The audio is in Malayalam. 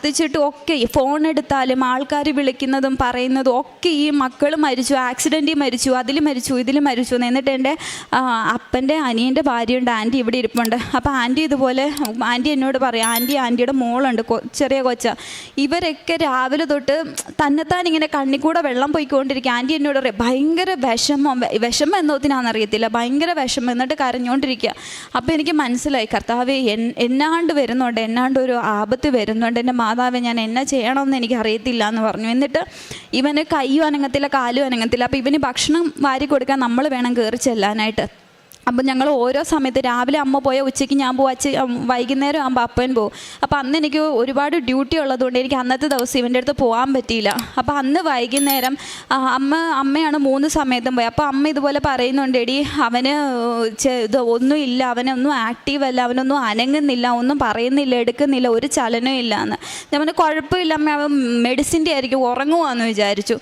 പ്രാർത്ഥിച്ചിട്ടും ഒക്കെ ഫോൺ എടുത്താലും ആൾക്കാർ വിളിക്കുന്നതും പറയുന്നതും ഒക്കെ ഈ മക്കൾ മരിച്ചു, ആക്സിഡൻറ്റിൽ മരിച്ചു, അതിൽ മരിച്ചു, ഇതിൽ മരിച്ചു എന്ന്. എന്നിട്ട് എൻ്റെ അപ്പൻ്റെ അനിയൻ്റെ ഭാര്യയുണ്ട്, ആൻറ്റി ഇവിടെ ഇരിപ്പുണ്ട്. അപ്പോൾ ആൻറ്റി ഇതുപോലെ ആൻറ്റി എന്നോട് പറയാം, ആൻറ്റിയുടെ മോളുണ്ട്, ചെറിയ കൊച്ച, ഇവരൊക്കെ രാവിലെ തൊട്ട് തന്നെത്താൻ ഇങ്ങനെ കണ്ണിക്കൂടെ വെള്ളം പോയിക്കൊണ്ടിരിക്കുക. ആൻറ്റി എന്നോട് പറയും ഭയങ്കര വിഷമം എന്നോത്തിനാണെന്നറിയത്തില്ല, ഭയങ്കര വിഷമം, എന്നിട്ട് കരഞ്ഞുകൊണ്ടിരിക്കുക. അപ്പോൾ എനിക്ക് മനസ്സിലായി കർത്താവേ എന്നാണ്ട് വരുന്നുണ്ട്, എന്നാണ്ട് ഒരു ആപത്ത് വരുന്നുണ്ട്, എൻ്റെ മാതാവേ ഞാൻ എന്നാ ചെയ്യണമെന്ന് എനിക്ക് അറിയത്തില്ല എന്ന് പറഞ്ഞു. എന്നിട്ട് ഇവന് കൈയും അനങ്ങത്തില്ല, കാലും അനങ്ങത്തില്ല. അപ്പോൾ ഇവന് ഭക്ഷണം വാരി കൊടുക്കാൻ നമ്മൾ വേണം കയറി ചെല്ലാനായിട്ട്. അപ്പം ഞങ്ങൾ ഓരോ സമയത്ത് രാവിലെ അമ്മ പോയാൽ ഉച്ചയ്ക്ക് ഞാൻ പോകും, വൈകുന്നേരം ആകുമ്പോൾ അപ്പൻ പോകും. അപ്പോൾ അന്ന് എനിക്ക് ഒരുപാട് ഡ്യൂട്ടി ഉള്ളതുകൊണ്ട് എനിക്ക് അന്നത്തെ ദിവസം ഇവൻ്റെ അടുത്ത് പോകാൻ പറ്റിയില്ല. അപ്പോൾ അന്ന് വൈകുന്നേരം അമ്മയാണ് 3 സമയത്തും പോയി. അപ്പോൾ അമ്മ ഇതുപോലെ പറയുന്നുണ്ട്, എടി അവന് ഒന്നും ഇല്ല, അവനൊന്നും ആക്റ്റീവല്ല, അവനൊന്നും അനങ്ങുന്നില്ല, ഒന്നും പറയുന്നില്ല, എടുക്കുന്നില്ല, ഒരു ചലനവും ഇല്ല എന്ന്. ഞാൻ പറഞ്ഞു കുഴപ്പമില്ല അമ്മ, അവൻ മെഡിസിൻ്റെ ആയിരിക്കും, ഉറങ്ങുവാന്ന് വിചാരിച്ചു.